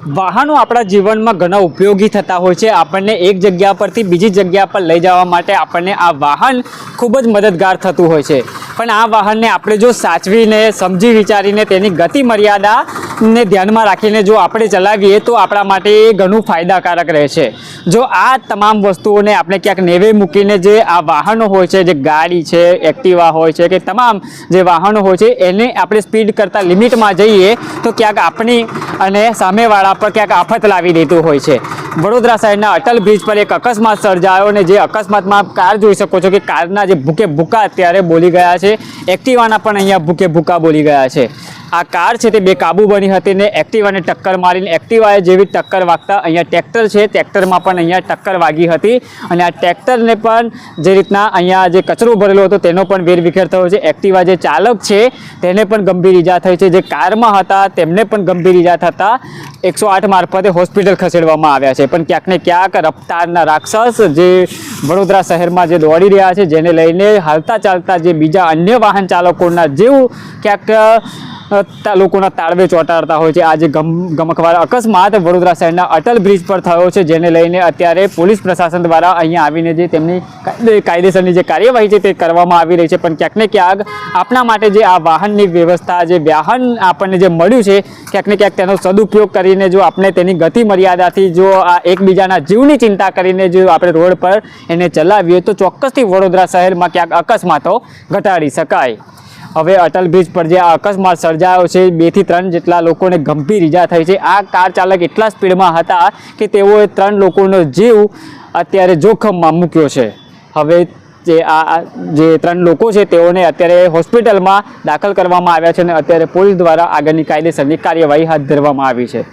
વાહનો આપણા જીવનમાં ઘણા ઉપયોગી થતા હોય છે। આપણને એક જગ્યા પરથી બીજી જગ્યા પર લઈ જવા માટે આપણને આ વાહન ખૂબ જ મદદગાર થતું હોય છે। પણ આ વાહનને આપણે જો સાચવીને સમજી વિચારીને તેની ગતિ મર્યાદાને ધ્યાનમાં રાખીને જો આપણે ચલાવીએ તો આપણા માટે ઘણું ફાયદાકારક રહે છે। જો આ તમામ વસ્તુઓને આપણે ક્યાંક નેવે મૂકીને જે આ વાહનો હોય છે, જે ગાડી છે, એક્ટિવા હોય છે કે તમામ જે વાહનો હોય છે એને આપણે સ્પીડ કરતાં લિમિટમાં જઈએ તો ક્યાંક આપણી અને સામેવાળા પર ક્યાંક આફત લાવી દેતું હોય છે। વડોદરા શહેરના અટલ બ્રિજ પર એક અકસ્માત સર્જાયો અને જે અકસ્માતમાં કાર જોઈ શકો છો કે કારના જે ભૂકે ભૂકા અત્યારે બોલી ગયા છે, એક્ટિવાના પણ અહીંયા ભૂકે ભૂકા બોલી ગયા છે। આ કાર છે તે બેકાબુ બની હતી ને એક્ટિવાને ટક્કર મારીને એક્ટિવાએ જેવી ટક્કર વાગતા અહીંયા ટ્રેક્ટર છે, ટ્રેક્ટરમાં પણ અહીંયા ટક્કર વાગી હતી અને આ ટ્રેક્ટરને પણ જે રીતના અહીંયા જે કચરો ભરેલો હતો તેનો પણ વેરવિખેર થયો છે। એક્ટિવા જે ચાલક છે તેને પણ ગંભીર ઈજા થઈ છે, જે કારમાં હતા તેમને પણ ગંભીર ઈજા થતાં 108 મારફતે હોસ્પિટલ ખસેડવામાં આવ્યા છે। પણ ક્યાંક ને ક્યાંક રફતારના રાક્ષસ જે વડોદરા શહેરમાં જે દોડી રહ્યા છે, જેને લઈને હાલતા ચાલતા જે બીજા અન્ય વાહન ચાલકોના જેવું ક્યાંક લોકોના તાળવે ચોંટાડતા હોય છે। આ જે ગમકવાર અકસ્માત વડોદરા શહેરના અટલ બ્રિજ પર થયો છે, જેને લઈને અત્યારે પોલીસ પ્રશાસન દ્વારા અહીંયા આવીને જે તેમની કાયદેસરની જે કાર્યવાહી છે તે કરવામાં આવી રહી છે। પણ ક્યાંક ને ક્યાંક આપણા માટે જે આ વાહનની વ્યવસ્થા, જે વાહન આપણને જે મળ્યું છે, ક્યાંક ને ક્યાંક તેનો સદુપયોગ કરીને જો આપણે તેની ગતિ મર્યાદાથી જો આ એકબીજાના જીવની ચિંતા કરીને જો આપણે રોડ પર એને ચલાવીએ તો ચોક્કસથી વડોદરા શહેરમાં ક્યાંક અકસ્માતો ઘટાડી શકાય। હવે અટલ બ્રિજ પર જે આ અકસ્માત સર્જાયો છે, 2 થી 3 જેટલા લોકોને ગંભીર ઈજા થઈ છે। આ કાર ચાલક એટલા સ્પીડમાં હતા કે તેઓએ 3 લોકોનો જીવ અત્યારે જોખમમાં મૂક્યો છે। હવે જે 3 લોકો છે તેઓને અત્યારે હોસ્પિટલમાં દાખલ કરવામાં આવ્યા છે અને અત્યારે પોલીસ દ્વારા આગળની કાયદેસરની કાર્યવાહી હાથ ધરવામાં આવી છે।